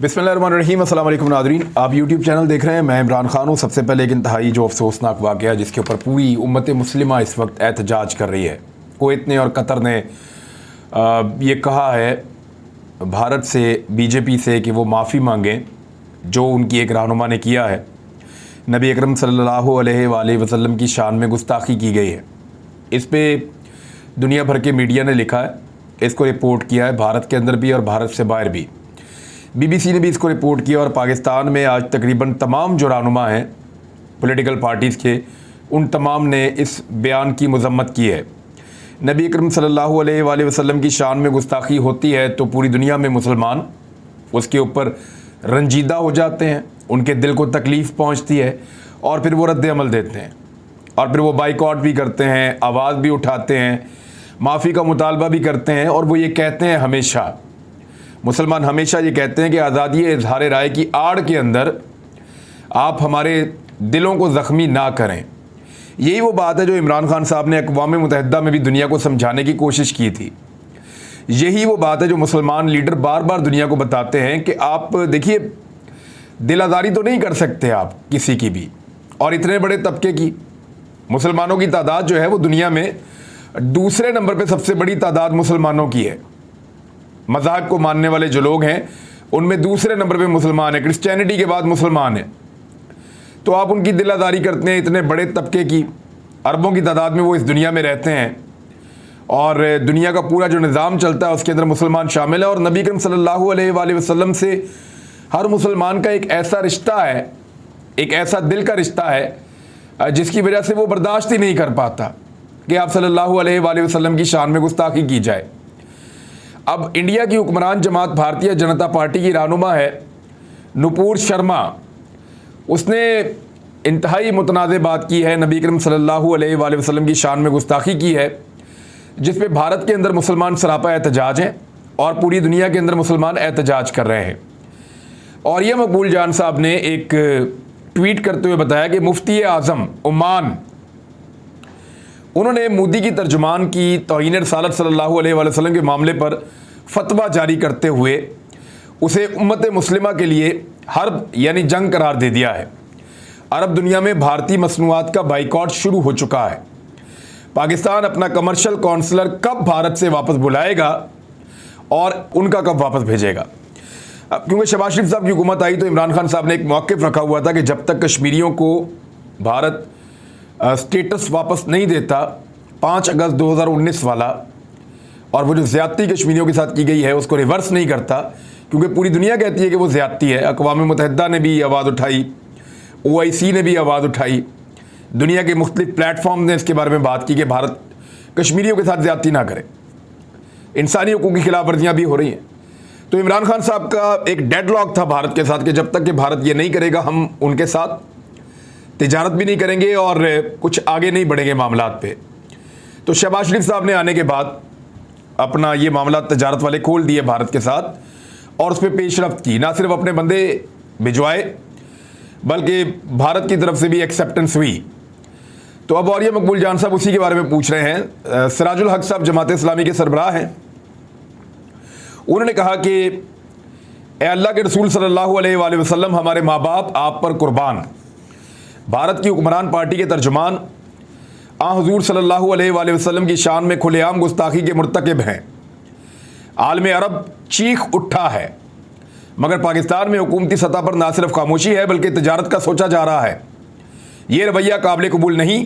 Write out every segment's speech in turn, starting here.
बिस्मिल्लाहिर्रहमानिर्रहीम, अस्सलाम वालेकुम नादरीन। आप यूट्यूब चैनल देख रहे हैं। मैं इमरान खान हूँ। सबसे पहले एक इंतहाई जो अफसोसनाक वाक़या जिसके ऊपर पूरी उम्मत मुस्लिमा इस वक्त एहतजाज कर रही है। कुवैत ने और कतर ने ये कहा है भारत से, बीजेपी से, कि वो माफ़ी मांगें जो उनकी एक रहनुमा ने किया है। नबी अकरम सल्लल्लाहु अलैहि वसल्लम की शान में गुस्ताखी की गई है। इस पर दुनिया भर के मीडिया ने लिखा है, इसको रिपोर्ट किया है, भारत के अंदर भी और भारत से बाहर भी। बीबीसी ने भी इसको रिपोर्ट किया और पाकिस्तान में आज तकरीबन तमाम जो रहनुमा हैं पॉलिटिकल पार्टीज़ के, उन तमाम ने इस बयान की मजम्मत की है। नबी अकरम सल्लल्लाहु अलैहि वसल्लम की शान में गुस्ताखी होती है तो पूरी दुनिया में मुसलमान उसके ऊपर रंजीदा हो जाते हैं, उनके दिल को तकलीफ़ पहुंचती है और फिर वो रद्द अमल देते हैं और फिर वो बाइकआउट भी करते हैं, आवाज़ भी उठाते हैं, माफ़ी का मुतालबा भी करते हैं। और वो ये कहते हैं, हमेशा मुसलमान हमेशा ये कहते हैं कि आज़ादी इज़हार राय की आड़ के अंदर आप हमारे दिलों को ज़ख्मी ना करें। यही वो बात है जो इमरान खान साहब ने अक़वाम मुत्तहिदा में भी दुनिया को समझाने की कोशिश की थी। यही वो बात है जो मुसलमान लीडर बार बार दुनिया को बताते हैं कि आप देखिए, दिल आज़ारी तो नहीं कर सकते आप किसी की भी, और इतने बड़े तबके की मुसलमानों की तादाद जो है वो दुनिया में दूसरे नंबर पर सबसे बड़ी तादाद मुसलमानों की है। मज़हब को मानने वाले जो लोग हैं उनमें दूसरे नंबर पे मुसलमान है, क्रिश्चियनिटी के बाद मुसलमान है। तो आप उनकी दिलादारी करते हैं, इतने बड़े तबके की, अरबों की तादाद में वो इस दुनिया में रहते हैं और दुनिया का पूरा जो निज़ाम चलता है उसके अंदर मुसलमान शामिल है। और नबी करीम सल्लल्लाहु अलैहि वसल्लम से हर मुसलमान का एक ऐसा रिश्ता है, एक ऐसा दिल का रिश्ता है जिसकी वजह से वो बर्दाश्त ही नहीं कर पाता कि आप सल्लल्लाहु अलैहि वसल्लम की शान में गुस्ताखी की जाए। अब इंडिया की हुक्मरान जमात भारतीय जनता पार्टी की रहनुमा है नुपुर शर्मा, उसने इंतहाई मुतनाज़ बात की है, नबी करीम सल्लल्लाहु अलैहि वसल्लम की शान में गुस्ताखी की है, जिस पे भारत के अंदर मुसलमान सरापा एहतजाज हैं और पूरी दुनिया के अंदर मुसलमान एहतजाज कर रहे हैं। और यह मकबूल जान साहब ने एक ट्वीट करते हुए बताया कि मुफ्ती आज़म ओमान, उन्होंने मोदी की तर्जुमान की तौहीन रसालत सल्लल्लाहु अलैहि वसल्लम के मामले पर फतवा जारी करते हुए उसे उम्मत मुस्लिमा के लिए हर्ब यानी जंग करार दे दिया है। अरब दुनिया में भारतीय मसनूआत का बाइकआउट शुरू हो चुका है। पाकिस्तान अपना कमर्शियल काउंसलर कब भारत से वापस बुलाएगा और उनका कब वापस भेजेगा। अब क्योंकि शहबाज शरीफ साहब की हुकूमत आई तो इमरान खान साहब ने एक मौक़िफ़ रखा हुआ था कि जब तक कश्मीरियों को भारत स्टेटस वापस नहीं देता 5 अगस्त 2019 वाला, और वो जो ज़्यादती कश्मीरियों के साथ की गई है उसको रिवर्स नहीं करता, क्योंकि पूरी दुनिया कहती है कि वो ज़्यादती है। अक़वाम मुत्तहिदा ने भी आवाज़ उठाई, OIC ने भी आवाज़ उठाई, दुनिया के मुख्तलिफ प्लेटफॉर्म ने इसके बारे में बात की कि भारत कश्मीरियों के साथ ज़्यादती ना करे, इंसानी हकूक़ की खिलाफ वर्जियाँ भी हो रही हैं। तो इमरान खान साहब का एक डेडलॉक था भारत के साथ कि जब तक कि भारत ये नहीं करेगा हम उनके साथ तिजारत भी नहीं करेंगे और कुछ आगे नहीं बढ़ेंगे मामलात पे। तो शहबाज शरीफ साहब ने आने के बाद अपना ये मामला तिजारत वाले खोल दिए भारत के साथ और उस पर पेशरफ्त की। ना सिर्फ अपने बंदे भिजवाए बल्कि भारत की तरफ से भी एक्सेप्टेंस हुई। तो अब और ये मकबूल जान साहब उसी के बारे में पूछ रहे हैं। सिराजुल हक साहब जमात इस्लामी के सरबराह हैं। उन्होंने कहा कि ए अल्लाह के रसूल सल्लल्लाहु अलैहि वसल्लम, हमारे माँ बाप आप पर कुर्बान। भारत की हुक्मरान पार्टी के तर्जुमान हुज़ूर सल्लल्लाहु अलैहि वसल्लम की शान में खुलेआम गुस्ताखी के मुर्तकिब हैं। आलम अरब चीख उठा है, मगर पाकिस्तान में हुकूमती सतह पर ना सिर्फ खामोशी है बल्कि तिजारत का सोचा जा रहा है। ये रवैया काबिल कबूल नहीं,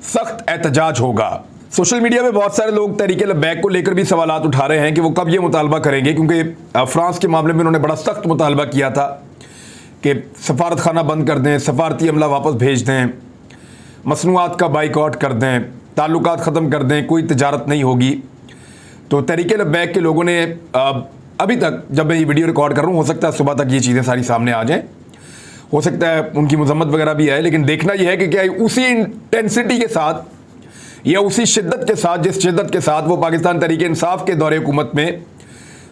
सख्त एहतजाज होगा। सोशल मीडिया में बहुत सारे लोग तहरीक लब्बैक को लेकर भी सवालात उठा रहे हैं कि वो कब ये मुतालबा करेंगे, क्योंकि फ्रांस के मामले में उन्होंने बड़ा सख्त मुतालबा किया था कि सफारत खाना बंद कर दें, सफारती अमला वापस भेज दें, मसनूआत का बाइकआउट कर दें, ताल्लुकात ख़त्म कर दें, कोई तिजारत नहीं होगी। तो तहरीक लब्बैक के लोगों ने अभी तक, जब मैं ये वीडियो रिकॉर्ड कर रहा हूँ, हो सकता है सुबह तक ये चीज़ें सारी सामने आ जाएँ, हो सकता है उनकी मजम्मत वगैरह भी आए, लेकिन देखना यह है कि क्या उसी इंटेंसिटी के साथ या उसी शिद्दत के साथ, जिस शिद्दत के साथ वो पाकिस्तान तहरीक इंसाफ के दौरे हुकूमत में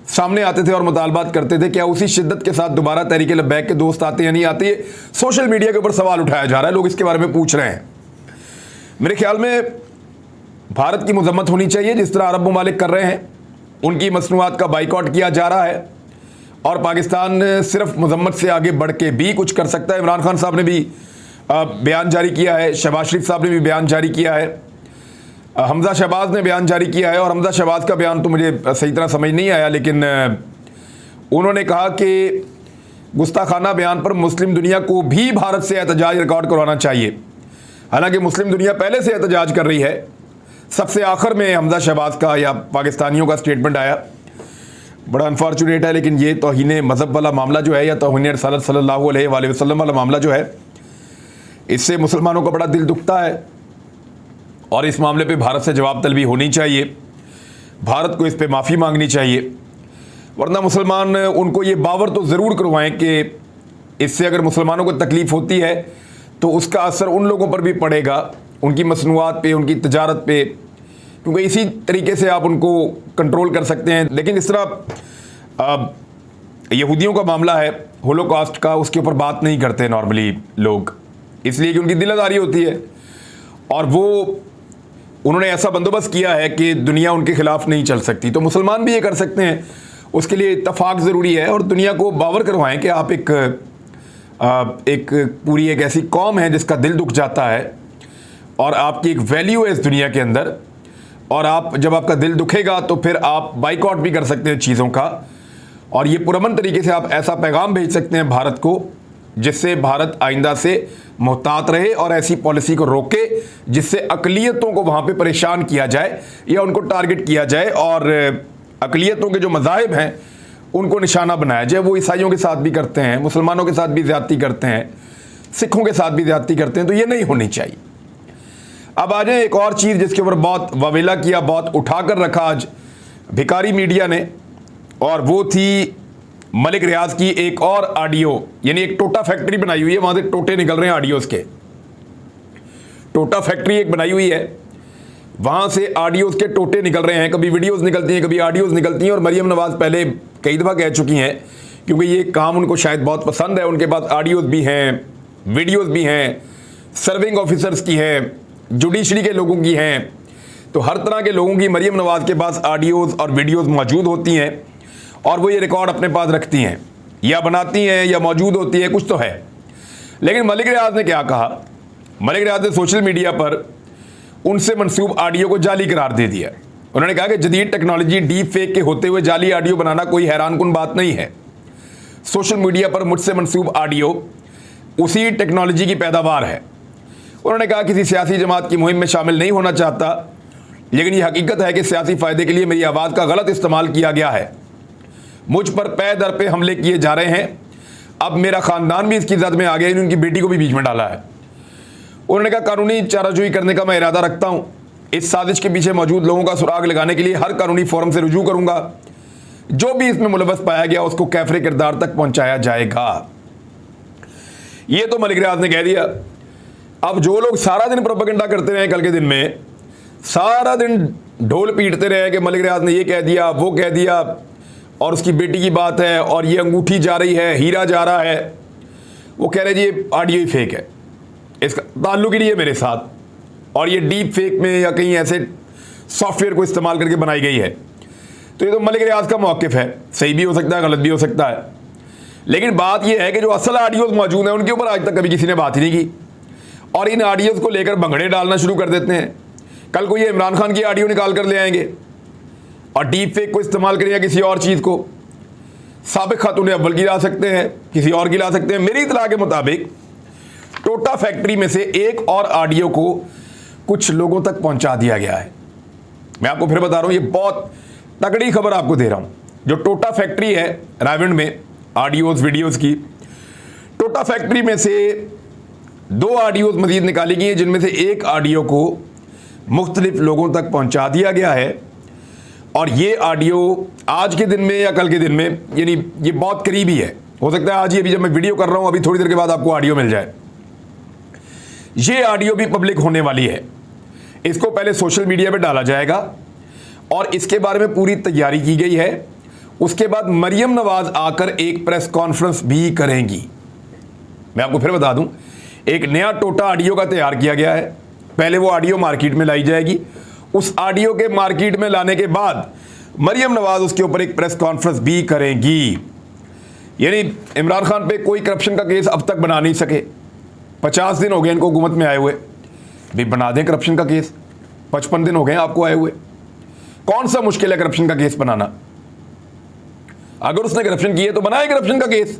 सामने आते थे और मुतालबात करते थे, क्या उसी शिद्दत के साथ दोबारा तहरीक लब्बैक के दोस्त आते या नहीं आते। सोशल मीडिया के ऊपर सवाल उठाया जा रहा है, लोग इसके बारे में पूछ रहे हैं। मेरे ख्याल में भारत की मजम्मत होनी चाहिए, जिस तरह अरब ममालिक कर रहे हैं, उनकी मसनूआत का बाइकआउट किया जा रहा है और पाकिस्तान सिर्फ मजम्मत से आगे बढ़ के भी कुछ कर सकता है। इमरान खान साहब ने भी बयान जारी किया है, शहबाज शरीफ साहब ने भी बयान जारी किया है, हमजा शहबाज ने बयान जारी किया है। और हमजा शहबाज का बयान तो मुझे सही तरह समझ नहीं आया, लेकिन उन्होंने कहा कि गुस्ताखाना बयान पर मुस्लिम दुनिया को भी भारत से एहतजाज रिकॉर्ड करवाना चाहिए। हालांकि मुस्लिम दुनिया पहले से एहतजाज कर रही है। सबसे आखिर में हमजा शहबाज का या पाकिस्तानियों का स्टेटमेंट आया, बड़ा अनफॉर्चुनेट है। लेकिन ये तौहीन मज़हब वाला मामला जो है या तौहीन रसूलुल्लाह सल्लल्लाहु अलैहि वसल्लम वाला मामला जो है, इससे मुसलमानों का बड़ा दिल दुखता है और इस मामले पे भारत से जवाब तलबी होनी चाहिए। भारत को इस पे माफ़ी मांगनी चाहिए, वरना मुसलमान उनको ये बावर तो ज़रूर करवाएं कि इससे अगर मुसलमानों को तकलीफ़ होती है तो उसका असर उन लोगों पर भी पड़ेगा, उनकी मसनूआत पे, उनकी तजारत पे, क्योंकि इसी तरीके से आप उनको कंट्रोल कर सकते हैं। लेकिन इस तरह यहूदियों का मामला है, होलोकॉस्ट का, उसके ऊपर बात नहीं करते नॉर्मली लोग, इसलिए कि उनकी दिलदारी होती है और वो उन्होंने ऐसा बंदोबस्त किया है कि दुनिया उनके खिलाफ नहीं चल सकती। तो मुसलमान भी ये कर सकते हैं, उसके लिए इत्तफाक ज़रूरी है और दुनिया को बावर करवाएं कि आप एक पूरी एक ऐसी कौम है जिसका दिल दुख जाता है और आपकी एक वैल्यू है इस दुनिया के अंदर, और आप जब आपका दिल दुखेगा तो फिर आप बाइकआउट भी कर सकते हैं चीज़ों का, और ये पुरअमन तरीके से आप ऐसा पैगाम भेज सकते हैं भारत को जिससे भारत आइंदा से मोहतात रहे और ऐसी पॉलिसी को रोके जिससे अक़लियतों को वहाँ पे परेशान किया जाए या उनको टारगेट किया जाए और अक़लियतों के जो मज़ाहिब हैं उनको निशाना बनाया जाए। वो ईसाइयों के साथ भी करते हैं, मुसलमानों के साथ भी ज़्यादती करते हैं, सिखों के साथ भी ज़्यादती करते हैं, तो ये नहीं होनी चाहिए। अब आ जाए एक और चीज़ जिसके ऊपर बहुत ववेला किया, बहुत उठाकर रखा आज भिखारी मीडिया ने, और वो थी मलिक रियाज की एक और ऑडियो, यानी एक टोटा फैक्ट्री बनाई हुई है, वहाँ से टोटे निकल रहे हैं ऑडियोज़ के। टोटा फैक्ट्री एक बनाई हुई है, वहाँ से ऑडियोज़ के टोटे निकल रहे हैं, कभी वीडियोज़ निकलती हैं, कभी ऑडियोज़ निकलती हैं। और मरियम नवाज़ पहले कई दफ़ा कह चुकी हैं, क्योंकि ये काम उनको शायद बहुत पसंद है, उनके पास ऑडियोज़ भी हैं, वीडियोज़ भी हैं, सर्विंग ऑफिसर्स की हैं, जुडिशरी के लोगों की हैं, तो हर तरह के लोगों की मरियम नवाज़ के पास ऑडियोज़ और वीडियोज़ मौजूद होती हैं और वो ये रिकॉर्ड अपने पास रखती हैं या बनाती हैं या मौजूद होती है, कुछ तो है। लेकिन मलिक रियाज ने क्या कहा, मलिक रियाज ने सोशल मीडिया पर उनसे मंसूब ऑडियो को जाली करार दे दिया। उन्होंने कहा कि जदीद टेक्नोलॉजी डीप फेक के होते हुए जाली ऑडियो बनाना कोई हैरानकुन बात नहीं है। सोशल मीडिया पर मुझसे मंसूब ऑडियो उसी टेक्नोलॉजी की पैदावार है। उन्होंने कहा किसी सियासी जमात की मुहिम में शामिल नहीं होना चाहता, लेकिन यह हकीकत है कि सियासी फ़ायदे के लिए मेरी आवाज़ का गलत इस्तेमाल किया गया है। मुझ पर पै दर पे हमले किए जा रहे हैं। अब मेरा ख़ानदान भी इसकी जद में आ गया, उनकी बेटी को भी बीच में डाला है। उन्होंने कहा कानूनी चाराजोई करने का मैं इरादा रखता हूँ। इस साजिश के पीछे मौजूद लोगों का सुराग लगाने के लिए हर कानूनी फोरम से रुजू करूँगा। जो भी इसमें मुलव्वस पाया गया उसको कैफरे किरदार तक पहुँचाया जाएगा। ये तो मलिक रियाज ने कह दिया। अब जो लोग सारा दिन प्रोपेगेंडा करते रहे, कल के दिन में सारा दिन ढोल पीटते रहे कि मलिक रियाज ने ये कह दिया, वो कह दिया, और उसकी बेटी की बात है, और ये अंगूठी जा रही है, हीरा जा रहा है, वो कह रहे जी ये ऑडियो ही फेक है, इसका ताल्लुक ही नहीं है मेरे साथ, और ये डीप फेक में या कहीं ऐसे सॉफ्टवेयर को इस्तेमाल करके बनाई गई है। तो ये तो मलिक रियाज का मौक़िफ़ है, सही भी हो सकता है, गलत भी हो सकता है। लेकिन बात यह है कि जो असल ऑडियोज़ मौजूद हैं उनके ऊपर आज तक कभी किसी ने बात ही नहीं की, और इन ऑडियोज़ को लेकर भंगड़े डालना शुरू कर देते हैं। कल को ये इमरान खान की ऑडियो निकाल कर ले आएंगे और डीप फेक को इस्तेमाल करें या किसी और चीज़ को। साबिक खातून अव्वल की ला सकते हैं, किसी और की ला सकते हैं। मेरी इतला के मुताबिक टोटा फैक्ट्री में से एक और ऑडियो को कुछ लोगों तक पहुंचा दिया गया है। मैं आपको फिर बता रहा हूँ, ये बहुत तगड़ी खबर आपको दे रहा हूँ। जो टोटा फैक्ट्री है रायवंड में ऑडियोज़ वीडियोज़ की, टोटा फैक्ट्री में से 2 ऑडियोज़ मज़ीद निकाली गई हैं, जिनमें से एक ऑडियो को मुख्तलिफ लोगों तक पहुंचा दिया गया है। और ये ऑडियो आज के दिन में या कल के दिन में, यानी ये बहुत करीबी है, हो सकता है आज ही, अभी जब मैं वीडियो कर रहा हूँ अभी थोड़ी देर के बाद आपको ऑडियो मिल जाए। ये ऑडियो भी पब्लिक होने वाली है। इसको पहले सोशल मीडिया पे डाला जाएगा और इसके बारे में पूरी तैयारी की गई है। उसके बाद मरियम नवाज आकर एक प्रेस कॉन्फ्रेंस भी करेंगी। मैं आपको फिर बता दूं, एक नया टोटा ऑडियो का तैयार किया गया है। पहले वो ऑडियो मार्केट में लाई जाएगी, उस ऑडियो के मार्केट में लाने के बाद मरियम नवाज उसके ऊपर एक प्रेस कॉन्फ्रेंस भी करेंगी। यानी इमरान खान पे कोई करप्शन का केस अब तक बना नहीं सके। 50 दिन हो गए इनको हुकूमत में आए हुए, भी बना दें करप्शन का केस। 55 दिन हो गए आपको आए हुए, कौन सा मुश्किल है करप्शन का केस बनाना? अगर उसने करप्शन की है तो बनाए करप्शन का केस।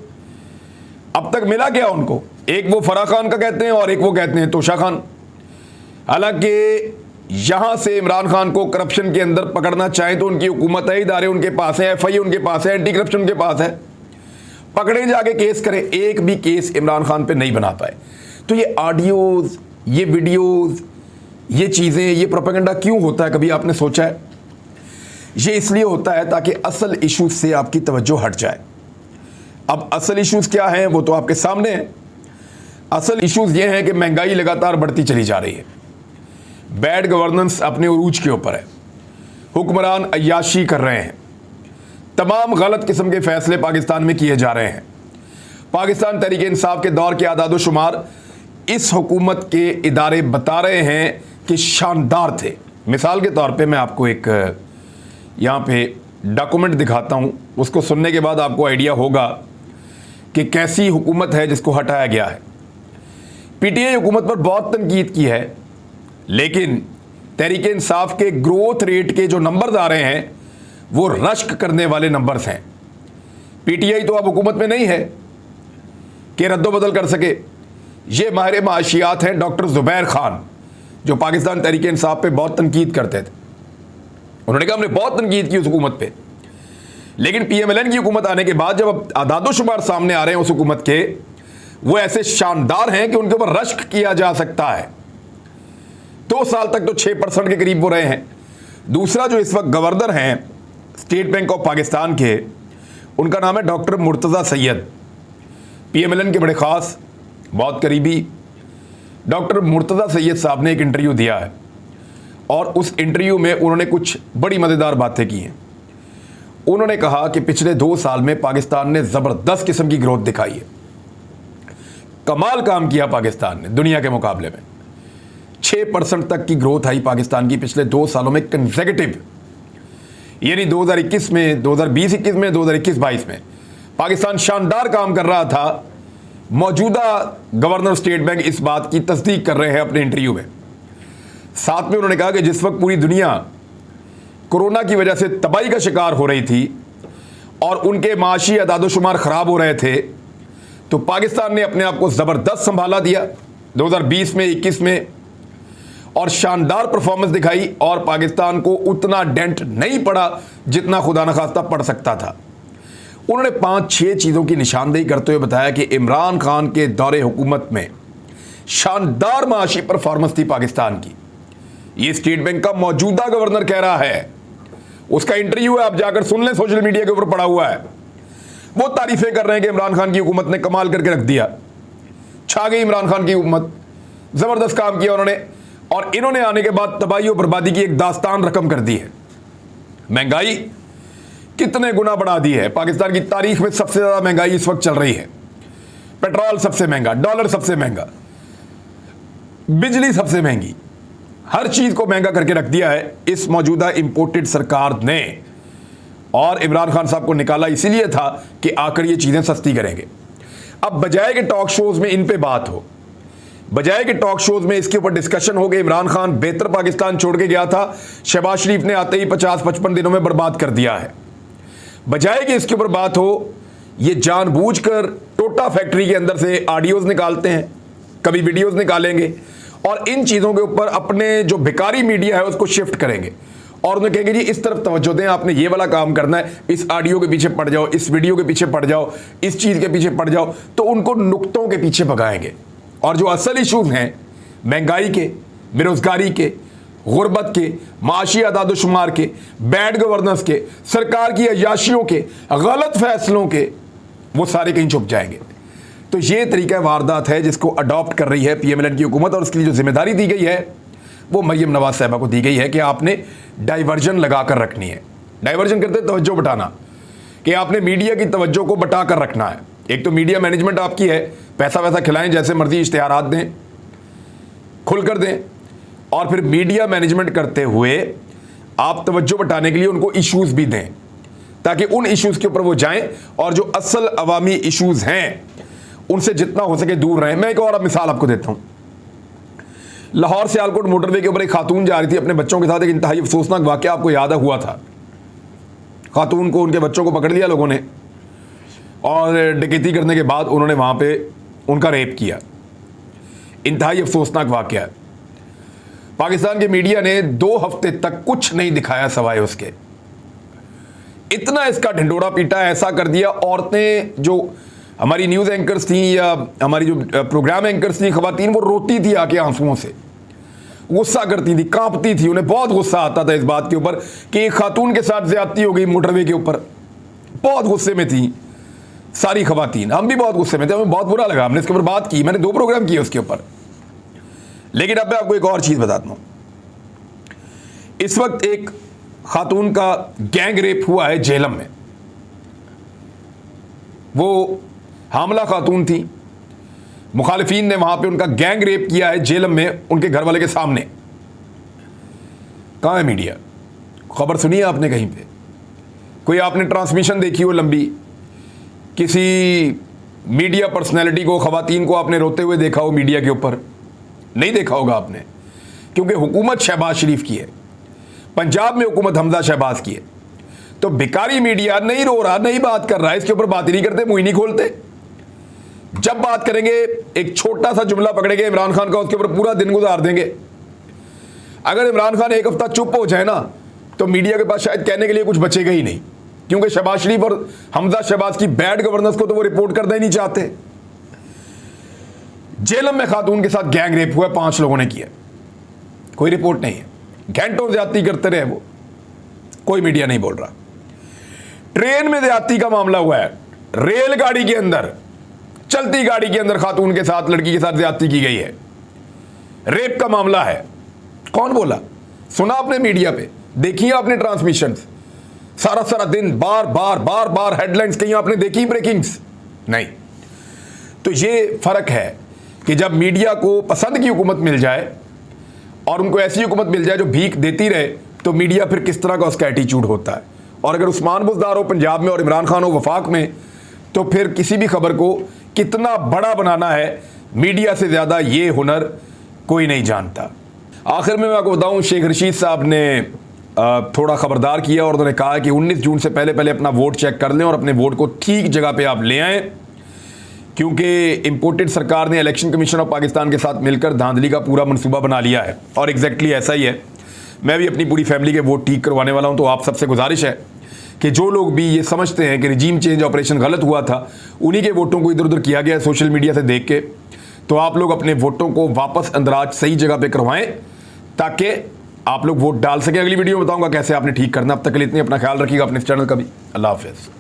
अब तक मिला क्या उनको? एक वो फराह खान का कहते हैं और एक वो कहते हैं तोशा खान। हालांकि यहां से इमरान खान को करप्शन के अंदर पकड़ना चाहें तो उनकी हुकूमत है, इदारे उनके पास है, FI उनके पास है, एंटी करप्शन उनके पास है, पकड़े जाके केस करें। एक भी केस इमरान खान पे नहीं बना पाए। तो ये ऑडियोज, ये वीडियोज, ये चीज़ें, ये प्रोपेगेंडा क्यों होता है? कभी आपने सोचा है? ये इसलिए होता है ताकि असल इश्यूज से आपकी तवज्जो हट जाए। अब असल इश्यूज क्या हैं वो तो आपके सामने है। असल इश्यूज ये हैं कि महंगाई लगातार बढ़ती चली जा रही है, बैड गवर्नेंस अपने उरूज के ऊपर है, हुक्मरान अय्याशी कर रहे हैं, तमाम गलत किस्म के फैसले पाकिस्तान में किए जा रहे हैं। पाकिस्तान तहरीक इंसाफ के दौर के आदाद शुमार इस हुकूमत के इदारे बता रहे हैं कि शानदार थे। मिसाल के तौर पे मैं आपको एक यहाँ पे डॉक्यूमेंट दिखाता हूँ, उसको सुनने के बाद आपको आइडिया होगा कि कैसी हुकूमत है जिसको हटाया गया है। PTI हुकूमत पर बहुत तनकीद की है, लेकिन तहरीक इंसाफ के ग्रोथ रेट के जो नंबर्स आ रहे हैं वो रश्क करने वाले नंबर्स हैं। PTI तो अब हुकूमत में नहीं है कि रद्दोबदल कर सके। ये माहिर माशियात हैं डॉक्टर ज़ुबैर खान, जो पाकिस्तान तहरीक इंसाफ पे बहुत तनकीद करते थे। उन्होंने कहा हमने बहुत तनकीद की उस हुकूमत पे, लेकिन PMLN की हुकूमत आने के बाद जब आदादो शुमार सामने आ रहे हैं उस हुकूमत के, वो ऐसे शानदार हैं कि उनके ऊपर रश्क किया जा सकता है। 2 साल तक तो 6% के करीब वो रहे हैं। दूसरा जो इस वक्त गवर्नर हैं स्टेट बैंक ऑफ पाकिस्तान के, उनका नाम है डॉक्टर मुर्तज़ा सैयद। PMLN के बड़े ख़ास, बहुत करीबी डॉक्टर मुर्तज़ा सैयद साहब ने एक इंटरव्यू दिया है और उस इंटरव्यू में उन्होंने कुछ बड़ी मज़ेदार बातें की हैं। उन्होंने कहा कि पिछले 2 साल में पाकिस्तान ने ज़बरदस्त किस्म की ग्रोथ दिखाई है, कमाल काम किया पाकिस्तान ने दुनिया के मुकाबले में। 6% तक की ग्रोथ आई पाकिस्तान की पिछले 2 सालों में कंसेक्यूटिव, यानी 2021 में, 2020-21 में, 2021-22 में पाकिस्तान शानदार काम कर रहा था। मौजूदा गवर्नर स्टेट बैंक इस बात की तस्दीक कर रहे हैं अपने इंटरव्यू में। साथ में उन्होंने कहा कि जिस वक्त पूरी दुनिया कोरोना की वजह से तबाही का शिकार हो रही थी और उनके माशी अदादोशुमार ख़राब हो रहे थे, तो पाकिस्तान ने अपने आप को ज़बरदस्त संभाला दिया 2020 में, 21 में, और शानदार परफॉर्मेंस दिखाई और पाकिस्तान को उतना डेंट नहीं पड़ा जितना खुदा न खास्ता पड़ सकता था। उन्होंने 5-6 चीज़ों की निशानदेही करते हुए बताया कि इमरान खान के दौरे हुकूमत में शानदार माशी परफॉर्मेंस थी पाकिस्तान की। ये स्टेट बैंक का मौजूदा गवर्नर कह रहा है, उसका इंटरव्यू है, आप जाकर सुन लें, सोशल मीडिया के ऊपर पड़ा हुआ है। वो तारीफें कर रहे हैं कि इमरान खान की हुकूमत ने कमाल करके रख दिया, छा गई इमरान खान की हुकूमत, ज़बरदस्त काम किया उन्होंने, और इन्होंने आने के बाद तबाही और बर्बादी की एक दास्तान रकम कर दी है। महंगाई कितने गुना बढ़ा दी है, पाकिस्तान की तारीख में सबसे ज़्यादा महंगाई इस वक्त चल रही है। पेट्रोल सबसे महंगा, डॉलर सबसे महंगा, बिजली सबसे महंगी, हर चीज़ को महंगा करके रख दिया है इस मौजूदा इंपोर्टेड सरकार ने। और इमरान खान साहब को निकाला इसीलिए था कि आकर ये चीज़ें सस्ती करेंगे। अब बजाय के टॉक शोज़ में इन पे बात हो, बजाय के टॉक शोज़ में इसके ऊपर डिस्कशन हो कि इमरान खान बेहतर पाकिस्तान छोड़ के गया था, शहबाज शरीफ ने आते ही 50-55 दिनों में बर्बाद कर दिया है, बजाय कि इसके ऊपर बात हो, ये जानबूझकर टोटा फैक्ट्री के अंदर से ऑडियोज़ निकालते हैं, कभी वीडियोज़ निकालेंगे और इन चीज़ों के ऊपर अपने जो भिकारी मीडिया है उसको शिफ्ट करेंगे और उन्हें कहेंगे जी इस तरफ तवज्जो दें, आपने ये वाला काम करना है, इस ऑडियो के पीछे पड़ जाओ, इस वीडियो के पीछे पड़ जाओ, इस चीज़ के पीछे पड़ जाओ, तो उनको नुक्तों के पीछे भगाएंगे। और जो असल इशूज़ हैं महंगाई के, बेरोज़गारी के, गुर्बत के, माशी अदादोशुमार के, बैड गवर्नेंस के, सरकार की अय्याशियों के, गलत फैसलों के, वो सारे कहीं छुप जाएंगे। तो ये तरीका वारदात है जिसको अडॉप्ट कर रही है PMLN की हुकूमत, और उसके लिए जो जिम्मेदारी दी गई है वो मरियम नवाज साहिबा को दी गई है कि आपने डाइवर्जन लगा कर रखनी है। डाइवर्जन करते तवज्जो बटाना, कि आपने मीडिया की तवज्जो को बटा कर रखना है। एक तो मीडिया मैनेजमेंट आपकी है, पैसा वैसा खिलाएं, जैसे मर्जी इश्तिहारात दें, खुलकर दें, और फिर मीडिया मैनेजमेंट करते हुए आप तवज्जो बटाने के लिए उनको इश्यूज़ भी दें। ताकि उन इश्यूज़ के ऊपर वो जाएं और जो असल अवामी इश्यूज़ हैं उनसे जितना हो सके दूर रहें। मैं एक और मिसाल आपको देता हूँ। लाहौर सियालकोट मोटरवे के ऊपर एक खातून जा रही थी अपने बच्चों के साथ। एक इंतहाई अफसोसनाक वाक़या आपको याद हुआ था। खातून को, उनके बच्चों को पकड़ लिया लोगों ने और डकैती करने के बाद उन्होंने वहाँ पे उनका रेप किया। इंतहाई अफसोसनाक वाक़या है। पाकिस्तान के मीडिया ने 2 हफ्ते तक कुछ नहीं दिखाया सिवाय उसके। इतना इसका ढिंडोरा पीटा, ऐसा कर दिया। औरतें जो हमारी न्यूज़ एंकर्स थी या हमारी जो प्रोग्राम एंकर्स थी ख़वातीन, वो रोती थी आके आंसुओं से, गुस्सा करती थी, कांपती थी। उन्हें बहुत गुस्सा आता था इस बात के ऊपर कि एक खातून के साथ ज़्यादती हो गई मोटरवे के ऊपर। बहुत गुस्से में थी सारी ख़वातीन। हम भी बहुत गुस्से में थे, हमें बहुत बुरा लगा। हमने इसके ऊपर बात की, मैंने 2 प्रोग्राम किए उसके ऊपर। लेकिन अब मैं आपको एक और चीज़ बताता हूँ। इस वक्त एक खातून का गैंग रेप हुआ है झेलम में। वो हामला खातून थी, मुखालिफिन ने वहां पे उनका गैंग रेप किया है झेलम में, उनके घर वाले के सामने। कहाँ है मीडिया? खबर सुनी है आपने कहीं पे? कोई आपने ट्रांसमिशन देखी हो लंबी? किसी मीडिया पर्सनैलिटी को, खवातीन को आपने रोते हुए देखा हो मीडिया के ऊपर? नहीं देखा होगा आपने, क्योंकि हुकूमत शहबाज शरीफ की है, पंजाब में हुकूमत हमजा शहबाज की है। तो भिकारी मीडिया नहीं रो रहा, नहीं बात कर रहा है, इसके ऊपर बात ही नहीं करते, मुंह ही नहीं खोलते। जब बात करेंगे एक छोटा सा जुमला पकड़ेंगे इमरान खान का, उसके ऊपर पूरा दिन गुजार देंगे। अगर इमरान खान एक हफ्ता चुप हो जाए ना, तो मीडिया के पास शायद कहने के लिए कुछ बचेगा ही नहीं, क्योंकि शहबाज शरीफ और हमजा शहबाज की बैड गवर्नेंस को तो वो रिपोर्ट करना ही नहीं चाहते। झेलम में खातून के साथ गैंग रेप हुआ, 5 लोगों ने किया, कोई रिपोर्ट नहीं है। घंटों ज्यादती करते रहे वो, कोई मीडिया नहीं बोल रहा। ट्रेन में ज्यादती का मामला हुआ है, रेलगाड़ी के अंदर, चलती गाड़ी के अंदर खातून के साथ, लड़की के साथ ज्यादती की गई है, रेप का मामला है। कौन बोला? सुना आपने मीडिया पे, देखिए आपने ट्रांसमिशन, सारा सारा दिन बार बार बार बार हेडलाइंस कहीं आपने देखी ब्रेकिंग्स? नहीं। तो ये फर्क है कि जब मीडिया को पसंद की हुकूमत मिल जाए और उनको ऐसी हुकूमत मिल जाए जो भीख देती रहे, तो मीडिया फिर किस तरह का उसका एटीट्यूड होता है। और अगर उस्मान बुज़दार हो पंजाब में और इमरान खान हो वफाक में, तो फिर किसी भी खबर को कितना बड़ा बनाना है, मीडिया से ज़्यादा ये हुनर कोई नहीं जानता। आखिर में मैं आपको बताऊं, शेख रशीद साहब ने थोड़ा ख़बरदार किया और उन्होंने कहा कि 19 जून से पहले पहले अपना वोट चेक कर लें और अपने वोट को ठीक जगह पे आप ले आएँ, क्योंकि इम्पोर्टेड सरकार ने इलेक्शन कमीशन ऑफ पाकिस्तान के साथ मिलकर धांधली का पूरा मनसूबा बना लिया है। और एग्जैक्टली ऐसा ही है। मैं भी अपनी पूरी फैमिली के वोट ठीक करवाने वाला हूँ। तो आप सबसे गुजारिश है कि जो लोग भी ये समझते हैं कि रिजीम चेंज ऑपरेशन गलत हुआ था, उन्हीं के वोटों को इधर उधर किया गया है सोशल मीडिया से देख के, तो आप लोग अपने वोटों को वापस अंदराज सही जगह पे करवाएं ताकि आप लोग वोट डाल सकें। अगली वीडियो में बताऊंगा कैसे आपने ठीक करना। अब तक के लिए इतनी, अपना ख्याल रखिएगा, अपने इस चैनल का भी। अल्लाह हाफिज़।